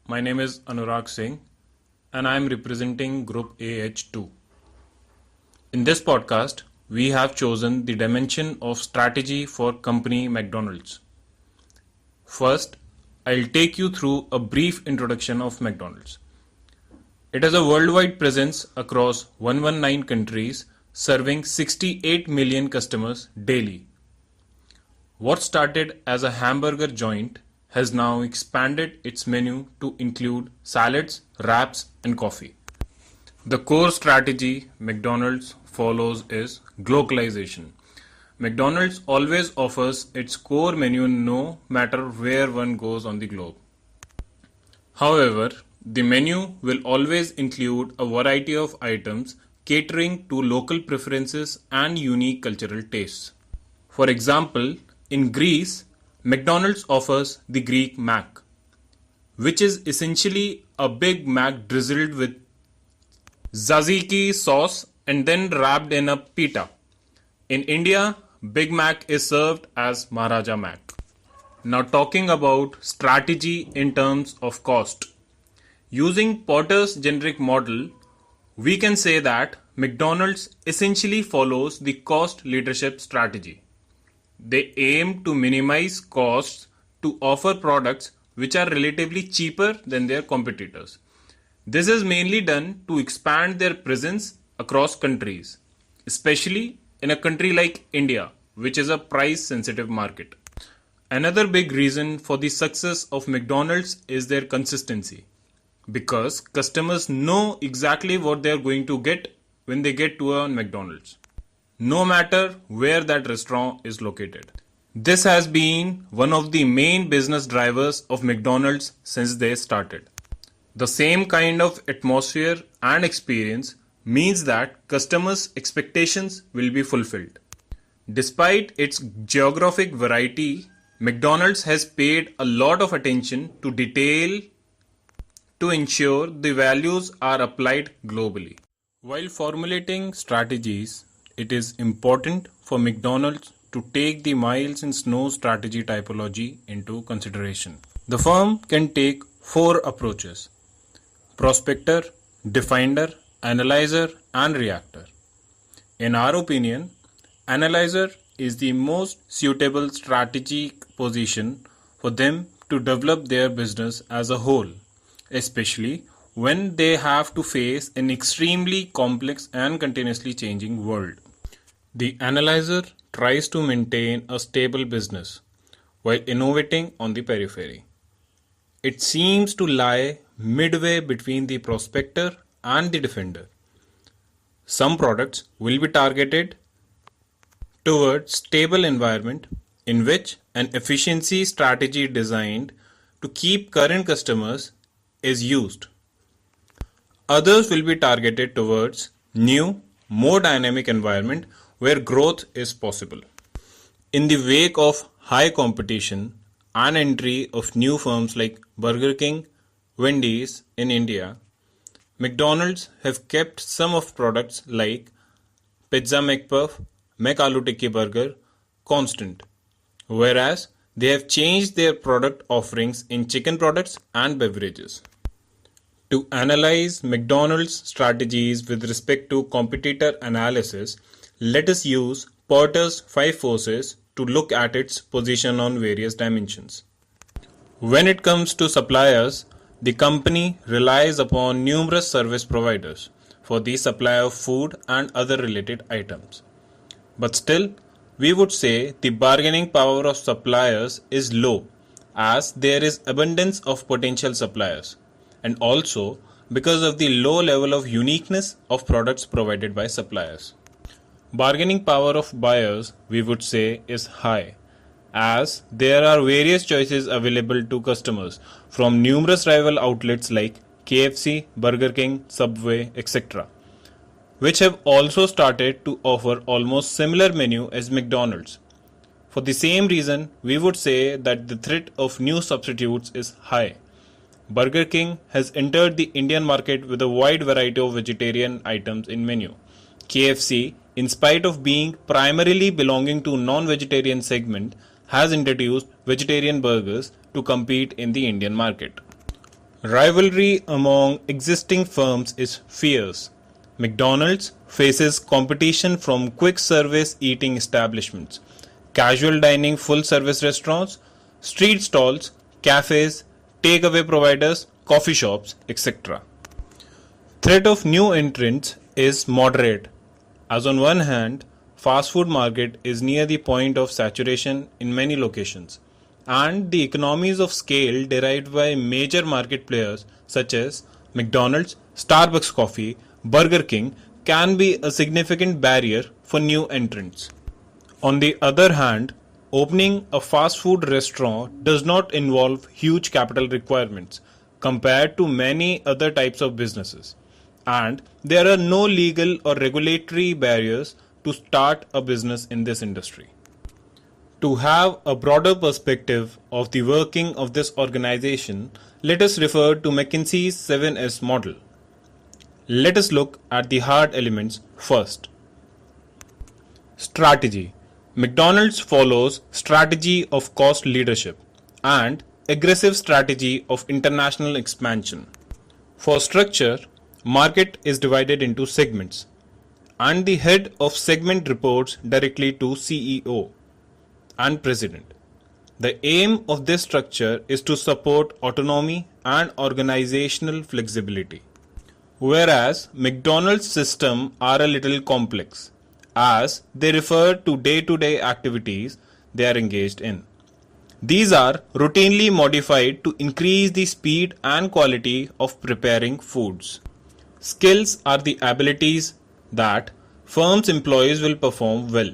My name is Anurag Singh and I am representing Group AH2. In this podcast, we have chosen the dimension of strategy for company McDonald's. First, I'll take you through a brief introduction of McDonald's. It has a worldwide presence across 119 countries, serving 68 million customers daily. What started as a hamburger joint has now expanded its menu to include salads, wraps, and coffee. The core strategy McDonald's follows is globalization. McDonald's always offers its core menu no matter where one goes on the globe. However, the menu will always include a variety of items catering to local preferences and unique cultural tastes. For example, in Greece, McDonald's offers the Greek Mac, which is essentially a Big Mac drizzled with tzatziki sauce and then wrapped in a pita. In India, Big Mac is served as Maharaja Mac. Now talking about strategy in terms of cost. Using Porter's generic model, we can say that McDonald's essentially follows the cost leadership strategy. They aim to minimize costs to offer products which are relatively cheaper than their competitors. This is mainly done to expand their presence across countries, especially in a country like India, which is a price-sensitive market. Another big reason for the success of McDonald's is their consistency, because customers know exactly what they are going to get when they get to a McDonald's, no matter where that restaurant is located. This has been one of the main business drivers of McDonald's since they started. The same kind of atmosphere and experience means that customers' expectations will be fulfilled. Despite its geographic variety, McDonald's has paid a lot of attention to detail to ensure the values are applied globally. While formulating strategies, it is important for McDonald's to take the miles and snow strategy typology into consideration. The firm can take 4 approaches: prospector, definer, analyzer, and reactor. In our opinion, analyzer is the most suitable strategic position for them to develop their business as a whole, especially when they have to face an extremely complex and continuously changing world. The analyzer tries to maintain a stable business while innovating on the periphery. It seems to lie midway between the prospector and the defender. Some products will be targeted towards stable environment in which an efficiency strategy designed to keep current customers is used. Others will be targeted towards new, more dynamic environment where growth is possible. In the wake of high competition and entry of new firms like Burger King, Wendy's in India, McDonald's have kept some of products like Pizza McPuff, McAloo Tikki Burger constant, whereas they have changed their product offerings in chicken products and beverages. To analyze McDonald's strategies with respect to competitor analysis, let us use Porter's 5 forces to look at its position on various dimensions. When it comes to suppliers, the company relies upon numerous service providers for the supply of food and other related items. But still, we would say the bargaining power of suppliers is low, as there is abundance of potential suppliers, and also because of the low level of uniqueness of products provided by suppliers. Bargaining power of buyers, we would say, is high, as there are various choices available to customers from numerous rival outlets like KFC, Burger King, Subway, etc., which have also started to offer almost similar menu as McDonald's. For the same reason, we would say that the threat of new substitutes is high. Burger King has entered the Indian market with a wide variety of vegetarian items in menu. KFC, in spite of being primarily belonging to non-vegetarian segment, has introduced vegetarian burgers to compete in the Indian market. Rivalry among existing firms is fierce. McDonald's faces competition from quick service eating establishments, casual dining full service restaurants, street stalls, cafes, takeaway providers, coffee shops, etc. Threat of new entrants is moderate, as on one hand, fast food market is near the point of saturation in many locations, and the economies of scale derived by major market players such as McDonald's, Starbucks Coffee, Burger King can be a significant barrier for new entrants. On the other hand, opening a fast food restaurant does not involve huge capital requirements compared to many other types of businesses, and there are no legal or regulatory barriers to start a business in this industry. To have a broader perspective of the working of this organization, let us refer to McKinsey's 7S model. Let us look at the hard elements first. Strategy. McDonald's follows strategy of cost leadership and aggressive strategy of international expansion. For structure, market is divided into segments, and the head of segment reports directly to CEO and president. The aim of this structure is to support autonomy and organizational flexibility. Whereas McDonald's system are a little complex, as they refer to day-to-day activities they are engaged in. These are routinely modified to increase the speed and quality of preparing foods. Skills are the abilities that firm's employees will perform well.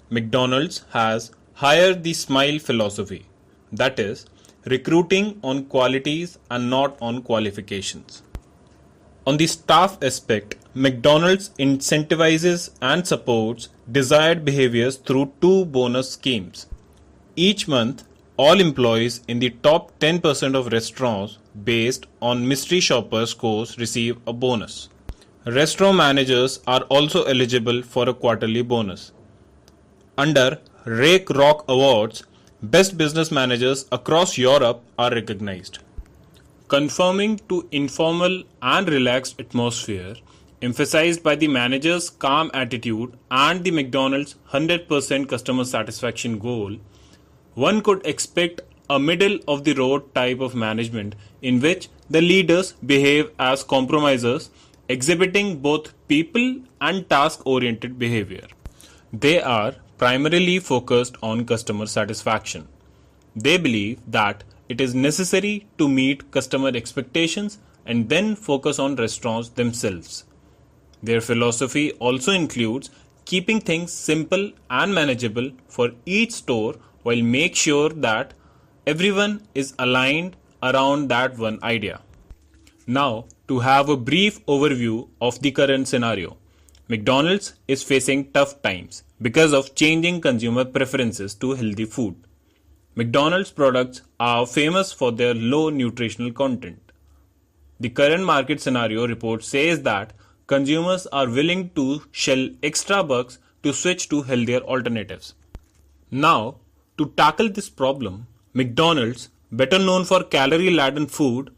McDonald's has hire the smile philosophy, that is, recruiting on qualities and not on qualifications. On the staff aspect, McDonald's incentivizes and supports desired behaviors through two bonus schemes. Each month, all employees in the top 10% of restaurants based on mystery shopper scores receive a bonus. Restaurant managers are also eligible for a quarterly bonus. Under Rake Rock Awards, best business managers across Europe are recognized. Conforming to informal and relaxed atmosphere, emphasized by the manager's calm attitude and the McDonald's 100% customer satisfaction goal, one could expect a middle of the road type of management in which the leaders behave as compromisers, exhibiting both people and task oriented behavior. They are primarily focused on customer satisfaction. They believe that it is necessary to meet customer expectations and then focus on restaurants themselves. Their philosophy also includes keeping things simple and manageable for each store while make sure that everyone is aligned around that one idea. Now, to have a brief overview of the current scenario. McDonald's is facing tough times because of changing consumer preferences to healthy food. McDonald's products are famous for their low nutritional content. The current market scenario report says that consumers are willing to shell extra bucks to switch to healthier alternatives. Now, to tackle this problem, McDonald's, better known for calorie-laden food,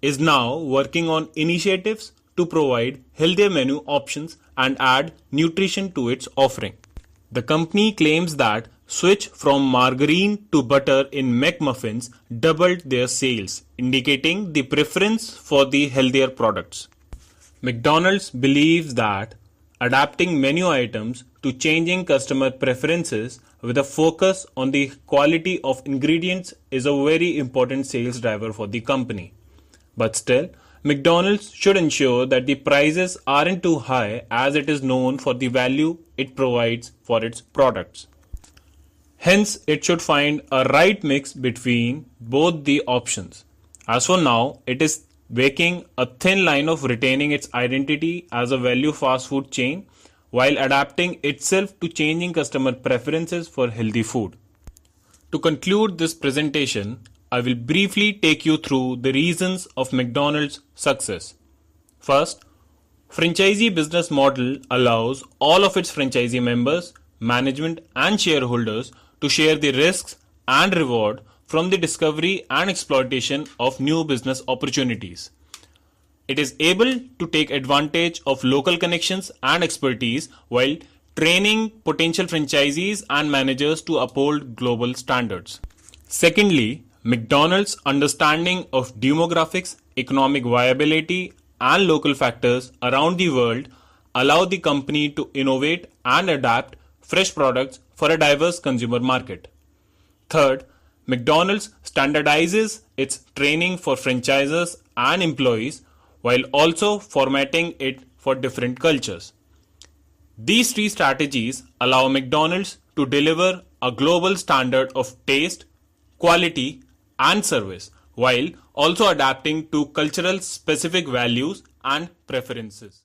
is now working on initiatives to provide healthier menu options and add nutrition to its offering. The company claims that switch from margarine to butter in McMuffins doubled their sales, indicating the preference for the healthier products. McDonald's believes that adapting menu items to changing customer preferences with a focus on the quality of ingredients is a very important sales driver for the company. But still, McDonald's should ensure that the prices aren't too high, as it is known for the value it provides for its products. Hence, it should find a right mix between both the options. As for now, it is walking a thin line of retaining its identity as a value fast food chain while adapting itself to changing customer preferences for healthy food. To conclude this presentation, I will briefly take you through the reasons of McDonald's success. First, franchisee business model allows all of its franchisee members, management and shareholders to share the risks and reward from the discovery and exploitation of new business opportunities. It is able to take advantage of local connections and expertise while training potential franchisees and managers to uphold global standards. Secondly, McDonald's understanding of demographics, economic viability, and local factors around the world allow the company to innovate and adapt fresh products for a diverse consumer market. Third, McDonald's standardizes its training for franchisors and employees while also formatting it for different cultures. These three strategies allow McDonald's to deliver a global standard of taste, quality, and service while also adapting to cultural specific values and preferences.